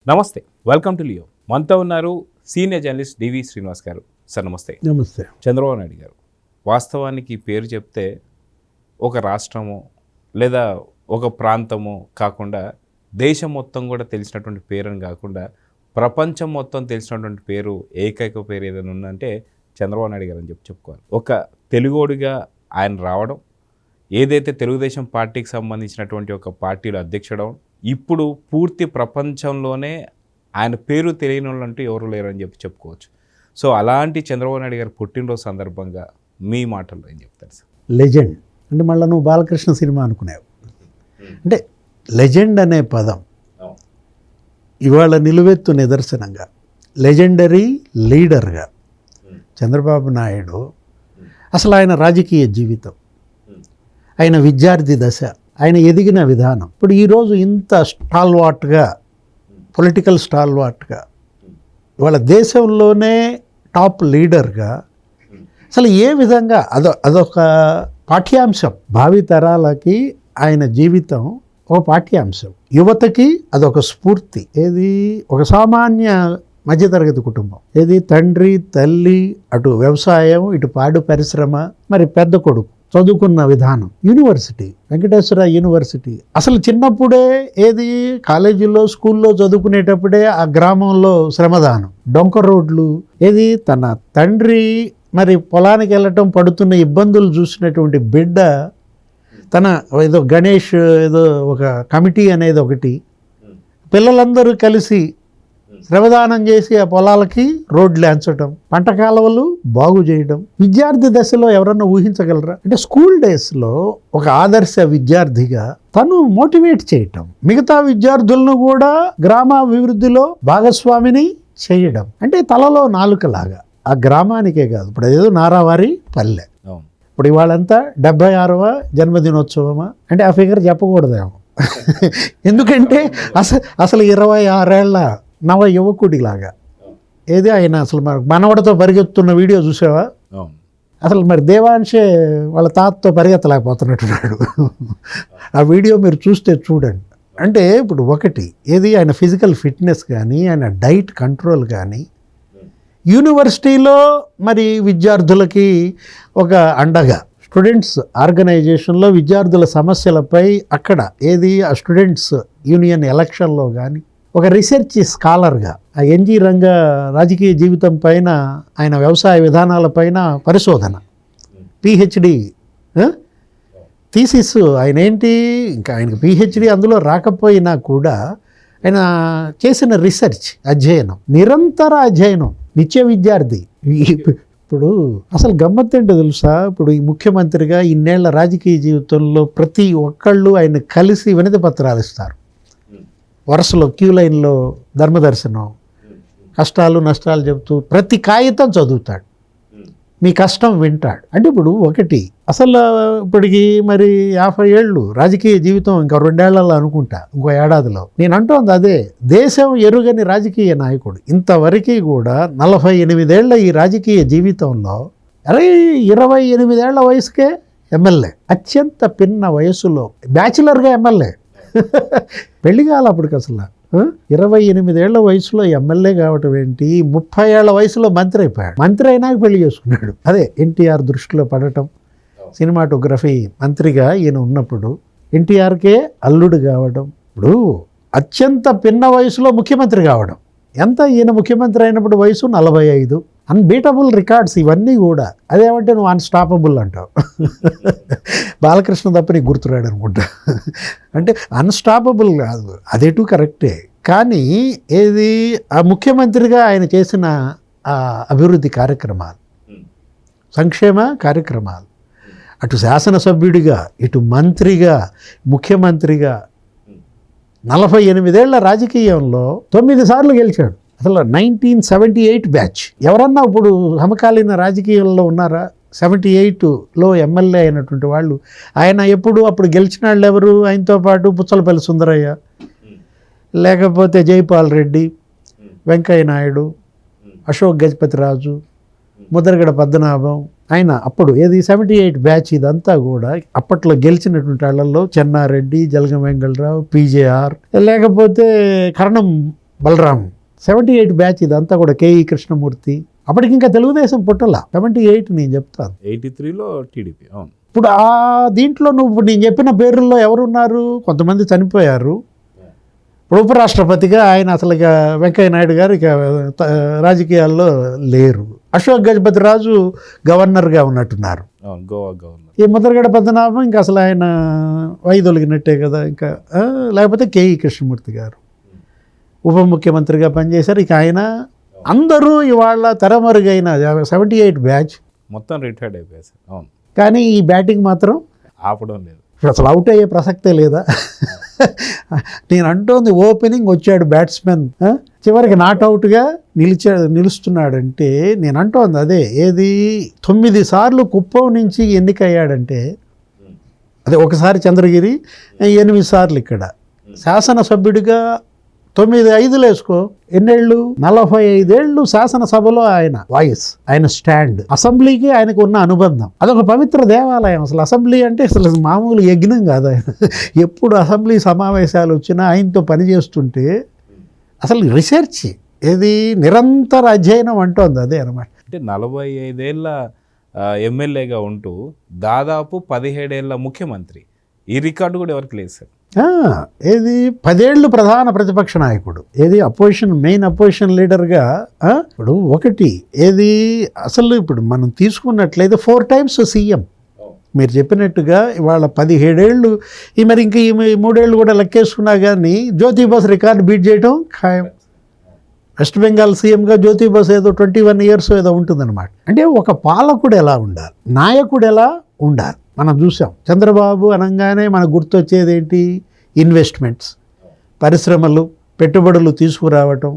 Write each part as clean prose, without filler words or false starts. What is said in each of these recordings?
నమస్తే, welcome to Leo. మనతో ఉన్నారు సీనియర్ జర్నలిస్ట్ డివి శ్రీనివాస్ గారు. సార్ నమస్తే. నమస్తే. చంద్రబాబు నాయుడు గారు వాస్తవానికి పేరు చెప్తే ఒక రాష్ట్రము లేదా ఒక ప్రాంతము కాకుండా దేశం మొత్తం కూడా తెలిసినటువంటి పేరుని కాకుండా ప్రపంచం మొత్తం తెలిసినటువంటి పేరు, ఏకైక పేరు ఏదైనా ఉందంటే చంద్రబాబు నాయుడు గారు అని చెప్పుకోవాలి. ఒక తెలుగోడిగా ఆయన రావడం, ఏదైతే తెలుగుదేశం పార్టీకి సంబంధించినటువంటి ఒక పార్టీలో అధ్యక్షుడు, ఇప్పుడు పూర్తి ప్రపంచంలోనే ఆయన పేరు తెలియని వాళ్ళు అంటూ ఎవరు లేరని చెప్పుకోవచ్చు. సో అలాంటి చంద్రబాబు నాయుడు గారు పుట్టినరోజు సందర్భంగా మీ మాటల్లో ఏం చెప్తారు సార్? లెజెండ్ అంటే మళ్ళీ నువ్వు బాలకృష్ణ సినిమా అనుకునేవు. అంటే లెజెండ్ అనే పదం ఇవాళ నిలువెత్తు నిదర్శనంగా లెజెండరీ లీడర్గా చంద్రబాబు నాయుడు, అసలు ఆయన రాజకీయ జీవితం, ఆయన విద్యార్థి దశ, ఆయన ఎదిగిన విధానం, ఇప్పుడు ఈరోజు ఇంత స్టాల్వాట్గా, పొలిటికల్ స్టాల్వాట్గా, ఇవాళ దేశంలోనే టాప్ లీడర్గా అసలు ఏ విధంగా అదొక పాఠ్యాంశం. భావితరాలకి ఆయన జీవితం ఒక పాఠ్యాంశం, యువతకి అదొక స్ఫూర్తి. ఏది ఒక సామాన్య మధ్యతరగతి కుటుంబం, ఏది తండ్రి తల్లి, అటు వ్యవసాయం, ఇటు పాడు పరిశ్రమ, మరి పెద్ద కొడుకు చదువుకున్న విధానం, యూనివర్సిటీ, వెంకటేశ్వర యూనివర్సిటీ. అసలు చిన్నప్పుడే ఏది కాలేజీలో స్కూల్లో చదువుకునేటప్పుడే ఆ గ్రామంలో శ్రమదానం, డొంక రోడ్లు, ఏది తన తండ్రి మరి పొలానికి వెళ్ళటం పడుతున్న ఇబ్బందులు చూసినటువంటి బిడ్డ, తన ఏదో గణేష్ ఏదో ఒక కమిటీ అనేది ఒకటి, పిల్లలందరూ కలిసి శ్రమదానం చేసి ఆ పొలాలకి రోడ్లు ఎంచడం, పంట కాలువలు బాగు చేయడం. విద్యార్థి దశలో ఎవరన్నా ఊహించగలరా? అంటే స్కూల్ డేస్లో ఒక ఆదర్శ విద్యార్థిగా తను మోటివేట్ చేయటం, మిగతా విద్యార్థులను కూడా గ్రామాభివృద్ధిలో భాగస్వామిని చేయడం. అంటే తలలో నాలుకలాగా ఆ గ్రామానికే కాదు, ఇప్పుడు ఏదో నారావారి పల్లె. ఇప్పుడు ఇవాళంతా 76వ జన్మదినోత్సవమా అంటే ఆ ఫిగర్ చెప్పకూడదేమో. ఎందుకంటే అసలు 26 ఏళ్ల నవ యువకుడిలాగా, ఏది ఆయన అసలు మనవడితో పరిగెత్తున్న వీడియో చూసావా? అసలు మరి దేవాంశే వాళ్ళ తాతతో పరిగెత్తలేకపోతున్నట్టున్నాడు. ఆ వీడియో మీరు చూస్తే చూడండి. అంటే ఇప్పుడు ఒకటి ఏది ఆయన ఫిజికల్ ఫిట్నెస్ కానీ, ఆయన డైట్ కంట్రోల్ కానీ, యూనివర్సిటీలో మరి విద్యార్థులకి ఒక అండగా, స్టూడెంట్స్ ఆర్గనైజేషన్లో విద్యార్థుల సమస్యలపై అక్కడ ఏది ఆ స్టూడెంట్స్ యూనియన్ ఎలక్షన్లో కానీ, ఒక రీసెర్చ్ స్కాలర్గా ఆ ఎన్జీ రంగ రాజకీయ జీవితం పైన, ఆయన వ్యవసాయ విధానాలపైన పరిశోధన, పిహెచ్డి థీసిస్, ఆయన ఏంటి ఇంకా ఆయనకు పిహెచ్డి అందులో రాకపోయినా కూడా ఆయన చేసిన రీసెర్చ్ అధ్యయనం, నిరంతర అధ్యయనం, నిత్య విద్యార్థి. ఇప్పుడు అసలు గమ్మత్ ఏంటో తెలుసా? ఇప్పుడు ఈ ముఖ్యమంత్రిగా ఇన్నేళ్ల రాజకీయ జీవితంలో ప్రతి ఒక్కళ్ళు ఆయన కలిసి వినతి పత్రాలు ఇస్తారు. వరుసలో క్యూ లైన్లో ధర్మదర్శనం, కష్టాలు నష్టాలు చెబుతూ ప్రతి కాగితం చదువుతాడు, మీ కష్టం వింటాడు. అంటే ఇప్పుడు ఒకటి అసలు ఇప్పటికి మరి 50 ఏళ్ళు రాజకీయ జీవితం, ఇంకా 2 ఏళ్లలో అనుకుంటా, ఇంకో ఏడాదిలో. నేను అంటోంది అదే, దేశం ఎరుగని రాజకీయ నాయకుడు. ఇంతవరకు కూడా 48 ఏళ్ల ఈ రాజకీయ జీవితంలో 28 ఏళ్ల వయసుకే ఎమ్మెల్యే, అత్యంత పిన్న వయసులో బ్యాచిలర్గా ఎమ్మెల్యే. పెళ్లి కాల అప్పటికి అసలు 28 ఏళ్ల వయసులో ఎమ్మెల్యే కావటం ఏంటి, 30 ఏళ్ల వయసులో మంత్రి అయిపోయాడు. మంత్రి అయినాక పెళ్లి చేసుకున్నాడు. అదే ఎన్టీఆర్ దృష్టిలో పడటం, సినిమాటోగ్రఫీ మంత్రిగా ఈయన ఉన్నప్పుడు ఎన్టీఆర్కే అల్లుడు కావడం, ఇప్పుడు అత్యంత పిన్న వయసులో ముఖ్యమంత్రి కావడం. ఎంత ఈయన ముఖ్యమంత్రి అయినప్పుడు వయసు 45. అన్బీటబుల్ రికార్డ్స్ ఇవన్నీ కూడా. అదేమంటే నువ్వు అన్స్టాపబుల్ అంటావు. బాలకృష్ణ తప్ప నీకు గుర్తురాడు అనుకుంటా. అంటే అన్స్టాపబుల్ కాదు, అదేటూ కరెక్టే. కానీ ఏది ఆ ముఖ్యమంత్రిగా ఆయన చేసిన అభివృద్ధి కార్యక్రమాలు, సంక్షేమ కార్యక్రమాలు, అటు శాసనసభ్యుడిగా, ఇటు మంత్రిగా, ముఖ్యమంత్రిగా 48 ఏళ్ల రాజకీయంలో 9 సార్లు గెలిచాడు. అసలు 1978 బ్యాచ్. ఎవరన్నా ఇప్పుడు సమకాలీన రాజకీయాల్లో ఉన్నారా? 78లో ఎమ్మెల్యే అయినటువంటి వాళ్ళు. ఆయన అప్పుడు గెలిచిన వాళ్ళు ఎవరు? ఆయనతో పాటు పుచ్చలపల్లి సుందరయ్య, లేకపోతే జైపాల్ రెడ్డి, వెంకయ్య నాయుడు, అశోక్ గజపతిరాజు, ముద్రగడ పద్మనాభం. ఆయన అప్పుడు 78 బ్యాచ్. ఇదంతా కూడా అప్పట్లో గెలిచినటువంటి వాళ్ళల్లో చెన్నారెడ్డి, జలగం వెంగళరావు, పీజేఆర్, లేకపోతే కరణం బలరాం 78 బ్యాచ్ ఇదంతా కూడా కేఈ కృష్ణమూర్తి. అప్పటికి ఇంకా తెలుగుదేశం పుట్టల. 78 నేను చెప్తాను. 83లో టీడీపీ. అవును. ఇప్పుడు దీంట్లో నువ్వు నేను చెప్పిన పేర్లలో ఎవరున్నారు? కొంతమంది చనిపోయారు. ఇప్పుడు ఉపరాష్ట్రపతిగా ఆయన అసలు ఇక వెంకయ్య నాయుడు గారు ఇక రాజకీయాల్లో లేరు. అశోక్ గజపతి రాజు గవర్నర్గా ఉన్నట్టున్నారు. అవును, గోవా గవర్నర్. ఈ ముద్రగడ పద్మనాభం ఇంకా అసలు ఆయన వైదొలిగినట్టే కదా. ఇంకా లేకపోతే కేఈ కృష్ణమూర్తి గారు ఉప ముఖ్యమంత్రిగా పనిచేశారు. ఇక ఆయన అందరూ ఇవాళ తెరమరుగైన 78 బ్యాచ్ మొత్తం రిటైర్డ్ అయిపోయారు సార్. అవును. కానీ ఈ బ్యాటింగ్ మాత్రం ఆపడం లేదు. అసలు అవుట్ అయ్యే ప్రసక్తే లేదా? నేను అంటోంది ఓపెనింగ్ వచ్చాడు బ్యాట్స్మెన్, చివరికి నాట్అవుట్గా నిలుస్తున్నాడంటే నేను అంటోంది అదే. ఏది 9 సార్లు కుప్పం నుంచి ఎన్నికయ్యాడంటే, అదే ఒకసారి చంద్రగిరి, 8 సార్లు ఇక్కడ శాసనసభ్యుడిగా 9-5 వేసుకో ఎన్నేళ్ళు, 45 ఏళ్ళు శాసనసభలో ఆయన వాయిస్, ఆయన స్టాండ్, అసెంబ్లీకి ఆయనకు ఉన్న అనుబంధం అదొక పవిత్ర దేవాలయం. అసలు అసెంబ్లీ అంటే అసలు మామూలు యజ్ఞం కాదు. ఆయన ఎప్పుడు అసెంబ్లీ సమావేశాలు వచ్చినా ఆయనతో పనిచేస్తుంటే అసలు రీసెర్చ్ ఏది నిరంతర అధ్యయనం అంటోంది అదే అనమాట. అంటే 45 ఏళ్ళ ఎమ్మెల్యేగా ఉంటూ దాదాపు 17 ఏళ్ళ ముఖ్యమంత్రి, ఈ రికార్డు కూడా ఎవరికి లేదు సార్. ఏది 10 ఏళ్ళు ప్రధాన ప్రతిపక్ష నాయకుడు, ఏది మెయిన్ అపోజిషన్ లీడర్గా. ఇప్పుడు ఒకటి ఏది అసలు ఇప్పుడు మనం తీసుకున్నట్లయితే 4 times సీఎం. మీరు చెప్పినట్టుగా ఇవాళ 17 ఏళ్ళు మరి ఇంకా ఈ 3 ఏళ్ళు కూడా లెక్కేసుకున్నా కానీ జ్యోతి బస్ రికార్డు బీట్ చేయడం ఖాయం. వెస్ట్ బెంగాల్ సీఎంగా జ్యోతి బస్ ఏదో 21 years ఏదో ఉంటుందన్నమాట. అంటే ఒక పాలకుడు ఎలా ఉండాలి, నాయకుడు ఎలా ఉండాలి మనం చూసాం. చంద్రబాబు అనగానే మనకు గుర్తొచ్చేది ఏంటి? ఇన్వెస్ట్మెంట్స్, పరిశ్రమలు, పెట్టుబడులు తీసుకురావటం,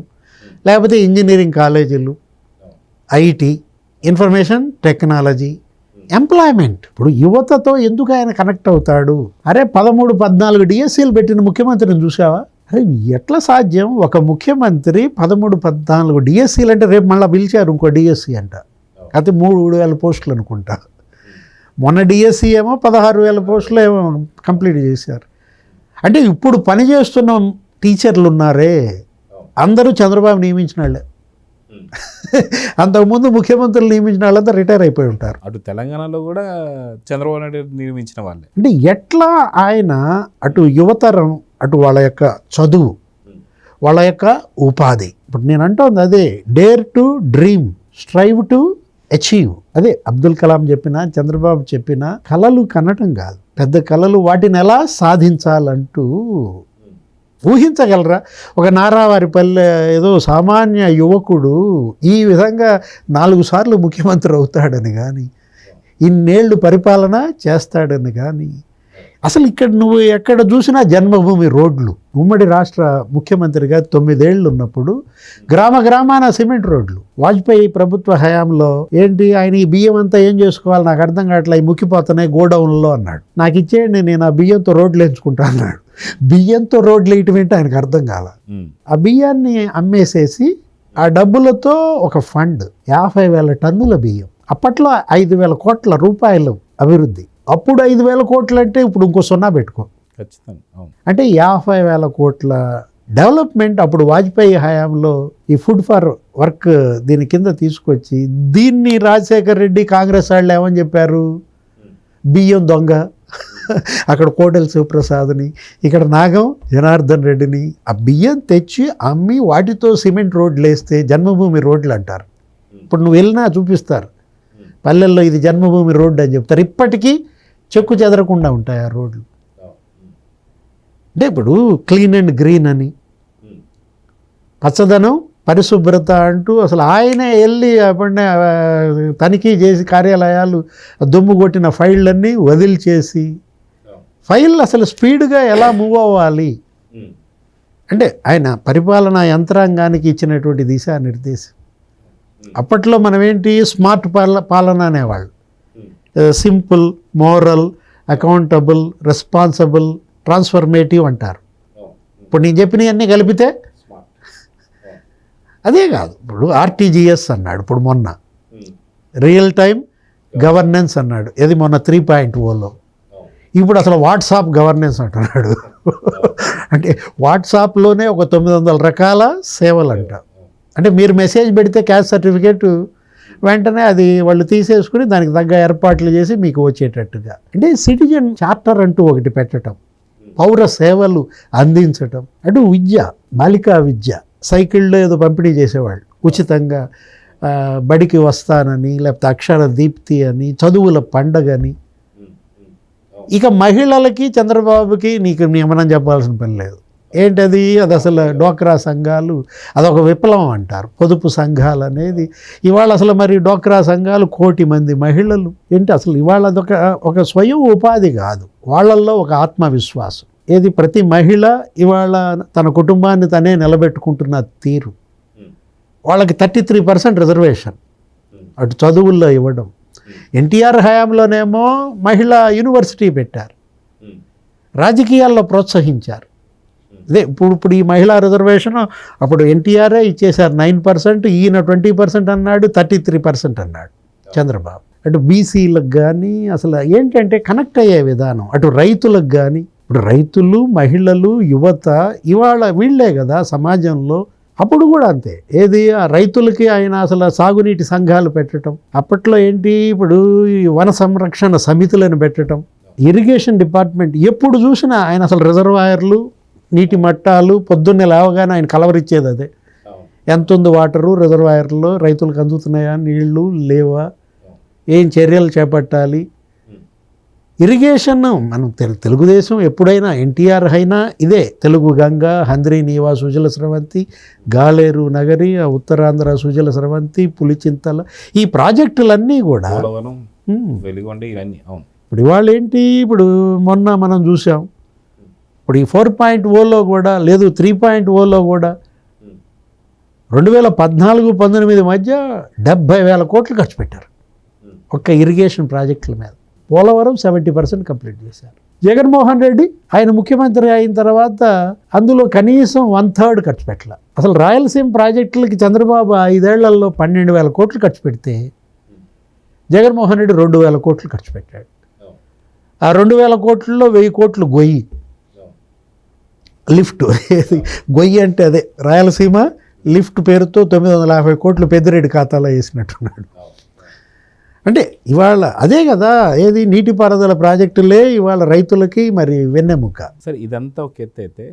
లేకపోతే ఇంజనీరింగ్ కాలేజీలు, ఐటీ, ఇన్ఫర్మేషన్ టెక్నాలజీ, ఎంప్లాయ్మెంట్. ఇప్పుడు యువతతో ఎందుకు ఆయన కనెక్ట్ అవుతాడు? అరే 13-14 డిఎస్సీలు పెట్టిన ముఖ్యమంత్రిని చూసావా? అరే ఎట్లా సాధ్యం? ఒక ముఖ్యమంత్రి 13-14 డిఎస్సీలు అంటే రేపు మళ్ళీ పిలిచారు ఇంకో డిఎస్సీ అంట. అయితే 3,000 పోస్టులు అనుకుంటా. మొన్న డిఎస్సీ ఏమో 16,000 పోస్టులు ఏమో కంప్లీట్ చేశారు. అంటే ఇప్పుడు పనిచేస్తున్న టీచర్లు ఉన్నారే అందరూ చంద్రబాబు నియమించిన వాళ్ళే. అంతకుముందు ముఖ్యమంత్రులు నియమించిన వాళ్ళంతా రిటైర్ అయిపోయి ఉంటారు. అటు తెలంగాణలో కూడా చంద్రబాబు నాయుడు నియమించిన వాళ్ళే. అంటే ఎట్లా ఆయన అటు యువతరం, అటు వాళ్ళ యొక్క చదువు, వాళ్ళ యొక్క ఉపాధి. ఇప్పుడు నేను అంటోంది అదే, dare to dream, strive to achieve. అదే అబ్దుల్ కలాం చెప్పిన, చంద్రబాబు చెప్పిన, కలలు కనటం కాదు, పెద్ద కలలు, వాటిని ఎలా సాధించాలంటూ ఊహించగలరా? ఒక నారావారిపల్లె ఏదో సామాన్య యువకుడు ఈ విధంగా 4 సార్లు ముఖ్యమంత్రి అవుతాడని కానీ, ఇన్నేళ్ళు పరిపాలన చేస్తాడని కానీ, అసలు ఇక్కడ నువ్వు ఎక్కడ చూసినా జన్మభూమి రోడ్లు. ఉమ్మడి రాష్ట్ర ముఖ్యమంత్రిగా 9 ఏళ్ళు ఉన్నప్పుడు గ్రామాన సిమెంట్ రోడ్లు. వాజ్పేయి ప్రభుత్వ హయాంలో ఏంటి, ఆయన ఈ బియ్యం అంతా ఏం చేసుకోవాలి నాకు అర్థం కావట్లే, ఈ ముక్కిపోతున్నాయి గోడౌన్లో అన్నాడు. నాకు ఇచ్చేయండి, నేను ఆ బియ్యంతో రోడ్లు ఎంచుకుంటా అన్నాడు. బియ్యంతో రోడ్లు వేయటం ఏంటి ఆయనకు అర్థం కాల. ఆ బియ్యాన్ని అమ్మేసేసి ఆ డబ్బులతో ఒక ఫండ్ 50,000 టన్నుల బియ్యం, అప్పట్లో 5,000 కోట్ల రూపాయలు అభివృద్ధి. అప్పుడు 5,000 కోట్లు అంటే ఇప్పుడు ఇంకో 0 పెట్టుకో, అంటే 50,000 కోట్ల డెవలప్మెంట్. అప్పుడు వాజ్పేయి హయాంలో ఈ ఫుడ్ ఫర్ వర్క్ దీని కింద తీసుకొచ్చి, దీన్ని రాజశేఖర్ రెడ్డి కాంగ్రెస్ వాళ్ళు ఏమని చెప్పారు? బియ్యం దొంగ. అక్కడ కోటెల శివప్రసాద్ని, ఇక్కడ నాగం జనార్దన్ రెడ్డిని ఆ బియ్యం తెచ్చి అమ్మి వాటితో సిమెంట్ రోడ్లు వేస్తే జన్మభూమి రోడ్లు అంటారు. ఇప్పుడు నువ్వు వెళ్ళినా చూపిస్తారు పల్లెల్లో ఇది జన్మభూమి రోడ్డు అని చెప్తారు. ఇప్పటికీ చెక్కు చెదరకుండా ఉంటాయి ఆ రోడ్లు. అంటే ఇప్పుడు క్లీన్ అండ్ గ్రీన్ అని, పచ్చదనం, పరిశుభ్రత అంటూ అసలు ఆయనే వెళ్ళి అప్పుడే తనిఖీ చేసి కార్యాలయాలు దుమ్ము కొట్టిన ఫైళ్ళన్నీ వదిలిచేసి, ఫైల్ అసలు స్పీడ్గా ఎలా మూవ్ అవ్వాలి అంటే ఆయన పరిపాలనా యంత్రాంగానికి ఇచ్చినటువంటి దిశానిర్దేశం. అప్పట్లో మనం ఏంటి, స్మార్ట్ పాలన అనేవాళ్ళు. Simple, moral, accountable, responsible, transformative అంటారు. ఇప్పుడు నేను చెప్పినవన్నీ కలిపితే అదే కాదు. ఇప్పుడు ఆర్టీజీఎస్ అన్నాడు, ఇప్పుడు మొన్న రియల్ టైం గవర్నెన్స్ అన్నాడు, ఇది మొన్న 3.0లో. ఇప్పుడు అసలు వాట్సాప్ గవర్నెన్స్ అంటున్నాడు. అంటే వాట్సాప్లోనే ఒక 900 రకాల సేవలు అంట. అంటే మీరు మెసేజ్ పెడితే క్యాస్ట్ సర్టిఫికేట్ వెంటనే అది వాళ్ళు తీసేసుకుని దానికి తగ్గ ఏర్పాట్లు చేసి మీకు వచ్చేటట్టుగా. అంటే సిటిజన్ చార్టర్ అంటూ ఒకటి పెట్టడం, పౌర సేవలు అందించటం, అటు విద్య, బాలికా విద్య, సైకిళ్ళు ఏదో పంపిణీ చేసేవాళ్ళు ఉచితంగా, బడికి వస్తానని, లేకపోతే అక్షర దీప్తి అని, చదువుల పండగని. ఇక మహిళలకి చంద్రబాబుకి నీకు నియమనం చెప్పాల్సిన పని లేదు. ఏంటది? అది అసలు డోక్రా సంఘాలు, అదొక విప్లవం అంటారు. పొదుపు సంఘాలు అనేది ఇవాళ అసలు మరి డోక్రా సంఘాలు 1 కోటి మంది మహిళలు ఏంటి అసలు ఇవాళ అదొక ఒక స్వయం ఉపాధి కాదు, వాళ్ళల్లో ఒక ఆత్మవిశ్వాసం. ఏది ప్రతి మహిళ ఇవాళ తన కుటుంబాన్ని తనే నిలబెట్టుకుంటున్న తీరు, వాళ్ళకి 33% రిజర్వేషన్ అటు చదువుల్లో ఇవ్వడం. ఎన్టీఆర్ హయాంలోనేమో మహిళా యూనివర్సిటీ పెట్టారు, రాజకీయాల్లో ప్రోత్సహించారు. అదే ఇప్పుడు ఈ మహిళా రిజర్వేషన్ అప్పుడు ఎన్టీఆర్ఏ ఇచ్చేశారు 9%, ఈయన 20% అన్నాడు, 33% అన్నాడు చంద్రబాబు. అటు బీసీలకు కానీ అసలు ఏంటంటే కనెక్ట్ అయ్యే విధానం, అటు రైతులకు కానీ. ఇప్పుడు రైతులు, మహిళలు, యువత ఇవాళ వీళ్ళే కదా సమాజంలో. అప్పుడు కూడా అంతే. ఏది ఆ రైతులకి ఆయన అసలు సాగునీటి సంఘాలు పెట్టడం, అప్పట్లో ఏంటి ఇప్పుడు ఈ వన సంరక్షణ సమితులను పెట్టడం, ఇరిగేషన్ డిపార్ట్మెంట్ ఎప్పుడు చూసినా ఆయన అసలు రిజర్వాయర్లు, నీటి మట్టాలు, పొద్దున్నే లేవగానే ఆయన కలవరిచ్చేది అదే. ఎంత ఉంది వాటరు రిజర్వాయర్లో, రైతులకు అందుతున్నాయా నీళ్లు లేవా, ఏం చర్యలు చేపట్టాలి. ఇరిగేషన్ మనం తెలుగుదేశం ఎప్పుడైనా ఎన్టీఆర్ అయినా ఇదే తెలుగు గంగ, హంద్రీ నీవా సుజల స్రవంతి, గాలేరు నగరి, ఉత్తరాంధ్ర సుజల స్రవంతి, పులిచింతల, ఈ ప్రాజెక్టులన్నీ కూడా ఇప్పుడు ఇవాళ ఏంటి ఇప్పుడు మొన్న మనం చూసాం. ఇప్పుడు ఈ 4.0లో కూడా లేదు, 3.0లో కూడా 2014-19 మధ్య 70,000 కోట్లు ఖర్చు పెట్టారు ఒక్క ఇరిగేషన్ ప్రాజెక్టుల మీద. పోలవరం 70% కంప్లీట్ చేశారు. జగన్మోహన్ రెడ్డి ఆయన ముఖ్యమంత్రి అయిన తర్వాత అందులో కనీసం 1/3 ఖర్చు పెట్టాల. అసలు రాయలసీమ ప్రాజెక్టులకి చంద్రబాబు 5 ఏళ్లలో 12,000 కోట్లు ఖర్చు పెడితే జగన్మోహన్ రెడ్డి 2,000 కోట్లు ఖర్చు పెట్టాడు. ఆ 2,000 కోట్లలో 1,000 కోట్లు గొయ్యి, లిఫ్ట్. గొయ్యి అంటే అదే రాయలసీమ లిఫ్ట్ పేరుతో 950 కోట్లు పెద్దిరెడ్డి ఖాతాలో వేసినట్టున్నాడు. అంటే ఇవాళ అదే కదా, ఏది నీటిపారుదల ప్రాజెక్టులే ఇవాళ రైతులకి మరి వెన్నెముక. సరే, ఇదంతా ఒక ఎత్తు అయితే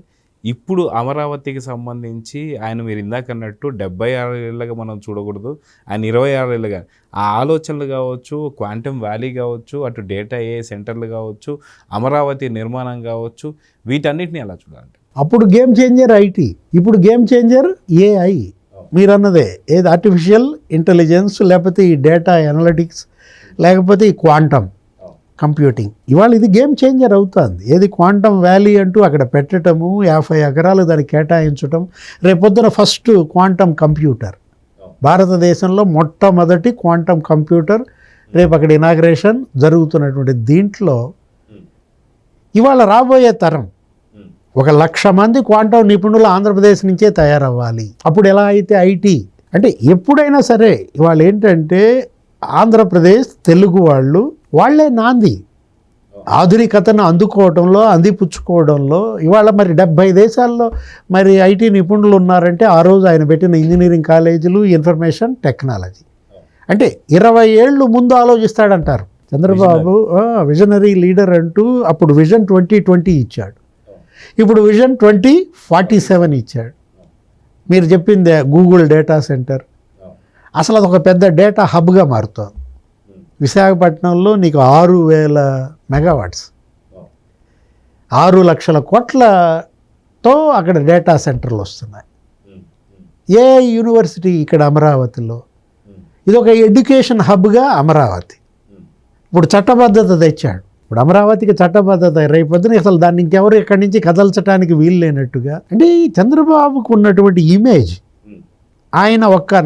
ఇప్పుడు అమరావతికి సంబంధించి ఆయన మీరు ఇందాక అన్నట్టు 76 ఏళ్ళగా మనం చూడకూడదు, ఆయన 26 ఏళ్ళుగా ఆ ఆలోచనలు కావచ్చు, క్వాంటమ్ వ్యాలీ కావచ్చు, అటు డేటా ఏ సెంటర్లు కావచ్చు, అమరావతి నిర్మాణం కావచ్చు, వీటన్నిటిని ఎలా చూడాలంటే అప్పుడు గేమ్ చేంజర్ ఐటీ, ఇప్పుడు గేమ్ చేంజర్ ఏఐ. మీరు అన్నదే ఏది ఆర్టిఫిషియల్ ఇంటెలిజెన్స్, లేకపోతే ఈ డేటా అనలిటిక్స్, లేకపోతే ఈ క్వాంటమ్ కంప్యూటింగ్. ఇవాళ ఇది గేమ్ చేంజర్ అవుతుంది. ఏది క్వాంటమ్ వ్యాలీ అంటూ అక్కడ పెట్టడము, 50 ఎకరాలు దానికి కేటాయించడం. రేపొద్దున ఫస్ట్ క్వాంటమ్ కంప్యూటర్, భారతదేశంలో మొట్టమొదటి క్వాంటమ్ కంప్యూటర్ రేపు అక్కడ ఇనాగ్రేషన్ జరుగుతున్నటువంటి దీంట్లో ఇవాళ రాబోయే తరం 1,00,000 మంది క్వాంటమ్ నిపుణులు ఆంధ్రప్రదేశ్ నుంచే తయారవ్వాలి. అప్పుడు ఎలా అయితే ఐటీ అంటే ఎప్పుడైనా సరే ఇవాళ ఏంటంటే ఆంధ్రప్రదేశ్ తెలుగు వాళ్ళే నాంది ఆధునికతను అందుకోవడంలో, అందిపుచ్చుకోవడంలో. ఇవాళ మరి 70 దేశాల్లో మరి ఐటీ నిపుణులు ఉన్నారంటే ఆ రోజు ఆయన పెట్టిన ఇంజనీరింగ్ కాలేజీలు, ఇన్ఫర్మేషన్ టెక్నాలజీ. అంటే 20 ఏళ్ళు ముందు ఆలోచిస్తాడంటారు చంద్రబాబు. విజనరీ లీడర్ అంటూ అప్పుడు విజన్ 2020 ఇచ్చాడు, ఇప్పుడు విజన్ 2047 ఇచ్చాడు. మీరు చెప్పిందే గూగుల్ డేటా సెంటర్, అసలు అదొక పెద్ద డేటా హబ్గా మారుతోంది. విశాఖపట్నంలో నీకు 6,000 మెగావాట్స్, 6 లక్షల కోట్లతో అక్కడ డేటా సెంటర్లు వస్తున్నాయి. ఏ యూనివర్సిటీ ఇక్కడ అమరావతిలో, ఇది ఒక ఎడ్యుకేషన్ హబ్గా అమరావతి. ఇప్పుడు చట్టబద్ధత తెచ్చాడు. ఇప్పుడు అమరావతికి చట్టబద్ధత, రేపొద్దున అసలు దాన్ని ఇంకెవరు ఎక్కడి నుంచి కదల్చడానికి వీలు లేనట్టుగా. అంటే ఈ చంద్రబాబుకు ఉన్నటువంటి ఇమేజ్, ఆయన ఒక్క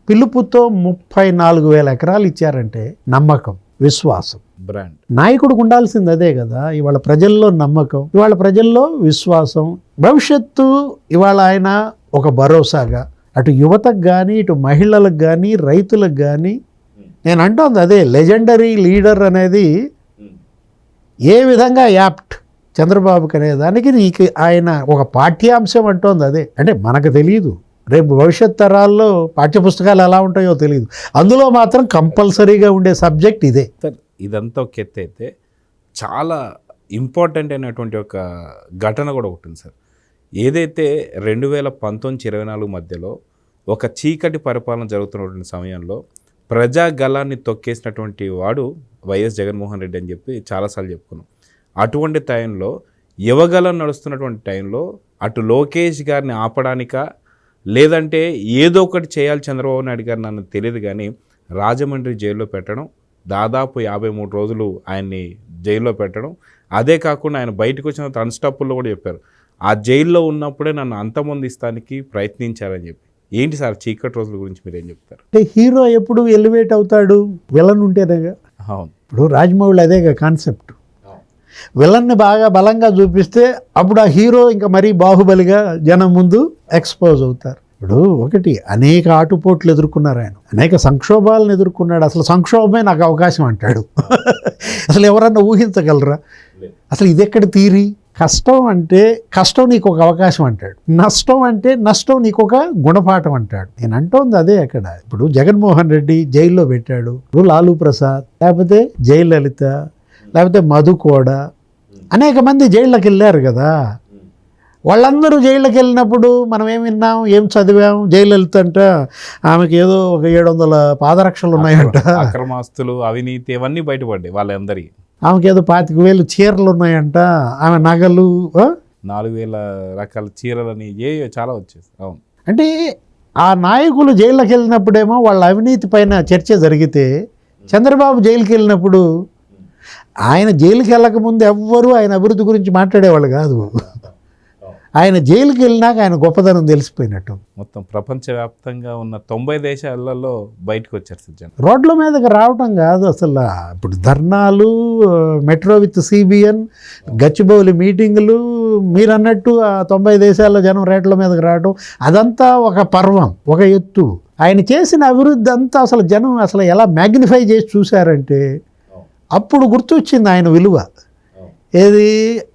పిలుపుతో 34,000 ఎకరాలు ఇచ్చారంటే నమ్మకం, విశ్వాసం, బ్రాండ్. నాయకుడికి ఉండాల్సింది అదే కదా. ఇవాళ ప్రజల్లో నమ్మకం, ఇవాళ ప్రజల్లో విశ్వాసం, భవిష్యత్తు ఇవాళ ఆయన ఒక భరోసాగా అటు యువతకు కానీ, ఇటు మహిళలకు కానీ, రైతులకు కానీ. నేను అంటోంది అదే, లెజెండరీ లీడర్ అనేది ఏ విధంగా యాప్ట్ చంద్రబాబుకి అనేదానికి నీకు ఆయన ఒక పాఠ్యాంశం అంటోంది అదే. అంటే మనకు తెలియదు, రేపు భవిష్యత్ తరాల్లో పాఠ్యపుస్తకాలు ఎలా ఉంటాయో తెలియదు, అందులో మాత్రం కంపల్సరీగా ఉండే సబ్జెక్ట్ ఇదే. సార్ ఇదంతా ఒక ఎత్తు అయితే చాలా ఇంపార్టెంట్ అయినటువంటి ఒక ఘటన కూడా ఒకటి ఉంది సార్. ఏదైతే 2019-24 మధ్యలో ఒక చీకటి పరిపాలన జరుగుతున్నటువంటి సమయంలో ప్రజా గలాన్ని తొక్కేసినటువంటి వాడు వైఎస్ జగన్మోహన్ రెడ్డి అని చెప్పి చాలాసార్లు చెప్పుకున్నాం. అటువంటి టైంలో యువగలం నడుస్తున్నటువంటి టైంలో అటు లోకేష్ గారిని ఆపడానిక లేదంటే ఏదో ఒకటి చేయాలి చంద్రబాబు నాయుడు గారు నన్ను తెలియదు కానీ రాజమండ్రి జైల్లో పెట్టడం, దాదాపు 53 రోజులు ఆయన్ని జైల్లో పెట్టడం, అదే కాకుండా ఆయన బయటకు వచ్చిన అన్స్టాపుల్లో కూడా చెప్పారు ఆ జైల్లో ఉన్నప్పుడే నన్ను అంతమొందిస్తానికి ప్రయత్నించారని చెప్పి. ఏంటి సార్ చీకటి రోజుల గురించి మీరు ఏం చెప్తారు? అంటే హీరో ఎప్పుడు ఎలివేట్ అవుతాడు విలన్ ఉంటేనేగా. అవును, ఇప్పుడు రాజమౌళి అదేగా కాన్సెప్ట్. విలన్ని బాగా బలంగా చూపిస్తే అప్పుడు ఆ హీరో ఇంకా మరీ బాహుబలిగా జనం ముందు ఎక్స్పోజ్ అవుతారు. ఇప్పుడు ఒకటి అనేక ఆటుపోట్లు ఎదుర్కొన్నారు ఆయన, అనేక సంక్షోభాలను ఎదుర్కొన్నాడు. అసలు సంక్షోభమే నాకు అవకాశం అంటాడు. అసలు ఎవరన్నా ఊహించగలరా? అసలు ఇది ఎక్కడ తీరి? కష్టం అంటే కష్టం నీకు ఒక అవకాశం అంటాడు, నష్టం అంటే నష్టం నీకు ఒక గుణపాఠం అంటాడు. నేను అంటోంది అదే. అక్కడ ఇప్పుడు జగన్మోహన్ రెడ్డి జైల్లో పెట్టాడు, ఇప్పుడు లాలూ ప్రసాద్, లేకపోతే జయలలిత, లేకపోతే మధుకోడ, అనేక మంది జైళ్ళకి వెళ్ళారు కదా. వాళ్ళందరూ జైళ్ళకి వెళ్ళినప్పుడు మనం ఏం విన్నాం, ఏం చదివాం? జయలలిత అంట ఆమెకి ఏదో ఒక 700 పాదరక్షలు ఉన్నాయంట, అక్రమాస్తులు, అవినీతి ఇవన్నీ బయటపడ్డాయి వాళ్ళందరికీ. ఆమెకి ఏదో 25,000 చీరలు ఉన్నాయంట, ఆమె నగలు 4,000 రకాల చీరలని చాలా వచ్చేసి. అవును, అంటే ఆ నాయకులు జైళ్ళకి వెళ్ళినప్పుడేమో వాళ్ళ అవినీతి పైన చర్చ జరిగితే, చంద్రబాబు జైలుకి వెళ్ళినప్పుడు ఆయన జైలుకి వెళ్ళకముందు ఎవ్వరూ ఆయన అభివృద్ధి గురించి మాట్లాడేవాళ్ళు కాదు. ఆయన జైలుకి వెళ్ళినాక ఆయన గొప్పదనం తెలిసిపోయినట్టు. మొత్తం ప్రపంచవ్యాప్తంగా ఉన్న 90 దేశాలలో బయటకు వచ్చారు సజ్జన్. రోడ్ల మీదకి రావటం కాదు అసలు. ఇప్పుడు ధర్నాలు, మెట్రో విత్ సిబిఎన్, గచ్చిబౌలి మీటింగులు, మీరు అన్నట్టు ఆ 90 దేశాల్లో జనం రేట్ల మీదకి రావడం, అదంతా ఒక పర్వం, ఒక ఎత్తు. ఆయన చేసిన అభివృద్ధి అంతా అసలు జనం అసలు ఎలా మ్యాగ్నిఫై చేసి చూశారంటే అప్పుడు గుర్తొచ్చింది ఆయన విలువ. ఏది?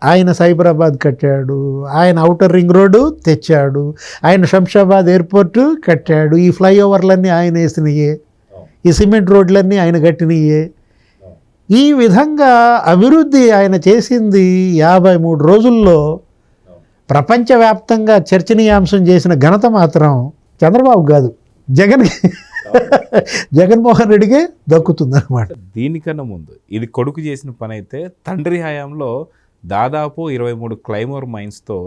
ఆయన సైబరాబాద్ కట్టాడు, ఆయన ఔటర్ రింగ్ రోడ్డు తెచ్చాడు, ఆయన శంషాబాద్ ఎయిర్పోర్టు కట్టాడు, ఈ ఫ్లైఓవర్లన్నీ ఆయన వేసినయే, ఈ సిమెంట్ రోడ్లన్నీ ఆయన కట్టినయే. ఈ విధంగా అభివృద్ధి ఆయన చేసింది 53 రోజుల్లో ప్రపంచవ్యాప్తంగా చర్చనీయాంశం చేసిన ఘనత మాత్రం చంద్రబాబు కాదు, జగన్మోహన్ రెడ్డికే దక్కుతుందన్నమాట. దీనికన్నా ముందు ఇది కొడుకు చేసిన పని అయితే, తండ్రి హయాంలో దాదాపు 23 క్లైమోర్ మైన్స్తో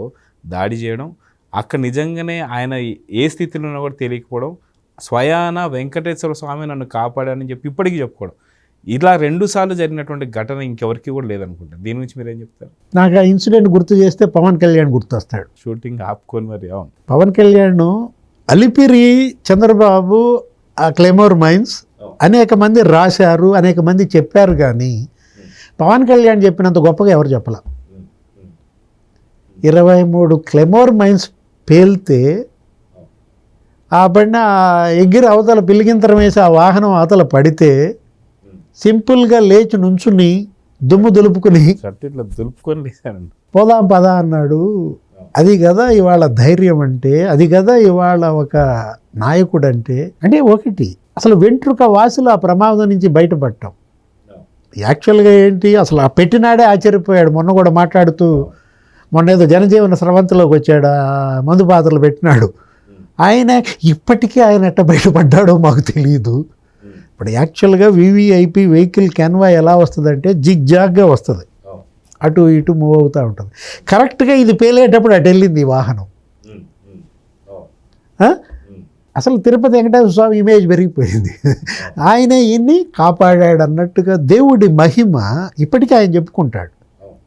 దాడి చేయడం, అక్కడ నిజంగానే ఆయన ఏ స్థితిలో ఉన్నా కూడా తెలియకపోవడం, స్వయాన వెంకటేశ్వర స్వామి నన్ను కాపాడని చెప్పి ఇప్పటికీ చెప్పుకోవడం, ఇలా 2 సార్లు జరిగినటువంటి ఘటన ఇంకెవరికి కూడా లేదనుకుంటా. దీని గురించి మీరు ఏం చెప్తారు? నాకు ఆ ఇన్సిడెంట్ గుర్తు చేస్తే పవన్ కళ్యాణ్ గుర్తొస్తాడు. షూటింగ్ ఆపుకొని మరి. అవును, పవన్ కళ్యాణ్ అలిపిరి చంద్రబాబు ఆ క్లెమోర్ మైన్స్ అనేక మంది రాశారు, అనేక మంది చెప్పారు, కానీ పవన్ కళ్యాణ్ చెప్పినంత గొప్పగా ఎవరు చెప్పాల. 23 క్లెమోర్ మైన్స్ పేల్తే ఆ బండి ఎగిరి అవతల పిల్లిగింతరం వేసి ఆ వాహనం అవతల పడితే సింపుల్గా లేచి నుంచుని దుమ్ము దులుపుకుని పోదాం పదా అన్నాడు. అది కదా ఇవాళ ధైర్యం అంటే, అది కదా ఇవాళ ఒక నాయకుడు అంటే. అంటే ఒకటి అసలు వెంట్రుక వాసులు ఆ ప్రమాదం నుంచి బయటపడటం యాక్చువల్గా ఏంటి, అసలు ఆ పెట్టినాడే ఆశ్చర్యపోయాడు. మొన్న కూడా మాట్లాడుతూ, మొన్న ఏదో జనజీవన స్రవంతిలోకి వచ్చాడు, మందు పాత్రలు పెట్టినాడు ఆయన. ఇప్పటికీ ఆయన ఎట్ట బయటపడ్డాడో మాకు తెలియదు. ఇప్పుడు యాక్చువల్గా వివిఐపి వెహికల్ క్యాన్వా ఎలా వస్తుందంటే జిగ్జాగ్గా వస్తుంది, అటు ఇటు మూవ్ అవుతూ ఉంటుంది. కరెక్ట్గా ఇది పేలేటప్పుడు అటు వెళ్ళింది ఈ వాహనం. అసలు తిరుపతి వెంకటేశ్వర స్వామి ఇమేజ్ పెరిగిపోయింది. ఆయనే ఈయన్ని కాపాడాడు అన్నట్టుగా దేవుడి మహిమ ఇప్పటికీ ఆయన చెప్పుకుంటాడు.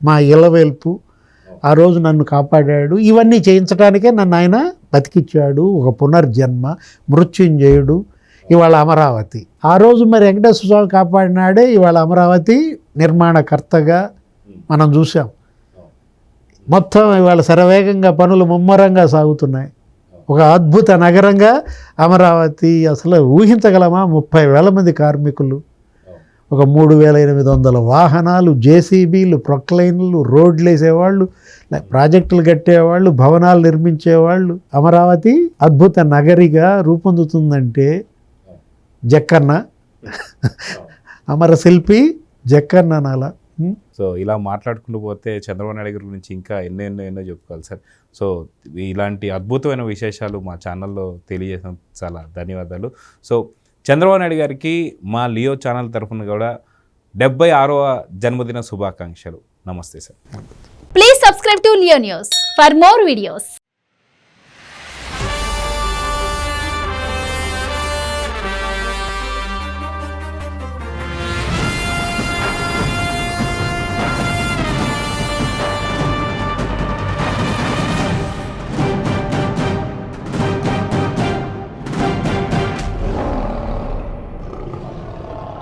మా ఇలవేల్పు ఆ రోజు నన్ను కాపాడాడు, ఇవన్నీ చేయించడానికే నన్ను ఆయన బతికిచ్చాడు, ఒక పునర్జన్మ, మృత్యుంజయుడు, ఇవాళ అమరావతి. ఆ రోజు మరి వెంకటేశ్వర స్వామి కాపాడినాడే ఇవాళ అమరావతి నిర్మాణకర్తగా మనం చూసాం. మొత్తం ఇవాళ శరవేగంగా పనులు ముమ్మరంగా సాగుతున్నాయి. ఒక అద్భుత నగరంగా అమరావతి. అసలు ఊహించగలమా? 30,000 మంది కార్మికులు, ఒక 3,800 వాహనాలు, జేసీబీలు, ప్రొక్లైన్లు, రోడ్లు వేసేవాళ్ళు, ప్రాజెక్టులు కట్టేవాళ్ళు, భవనాలు నిర్మించేవాళ్ళు. అమరావతి అద్భుత నగరిగా రూపొందుతుందంటే జక్కన్న, అమరశిల్పి జక్కన్న నాలా. సో ఇలా మాట్లాడుకుంటూ పోతే చంద్రబాబు నాయుడు గారి గురించి ఇంకా ఎన్నో చెప్పుకోవాలి సార్. సో ఇలాంటి అద్భుతమైన విశేషాలు మా ఛానల్లో తెలియజేసిన చాలా ధన్యవాదాలు. సో చంద్రబాబు నాయుడు గారికి మా లియో ఛానల్ తరఫున కూడా 76వ జన్మదిన శుభాకాంక్షలు. నమస్తే sir. Please subscribe to Leo News for more videos.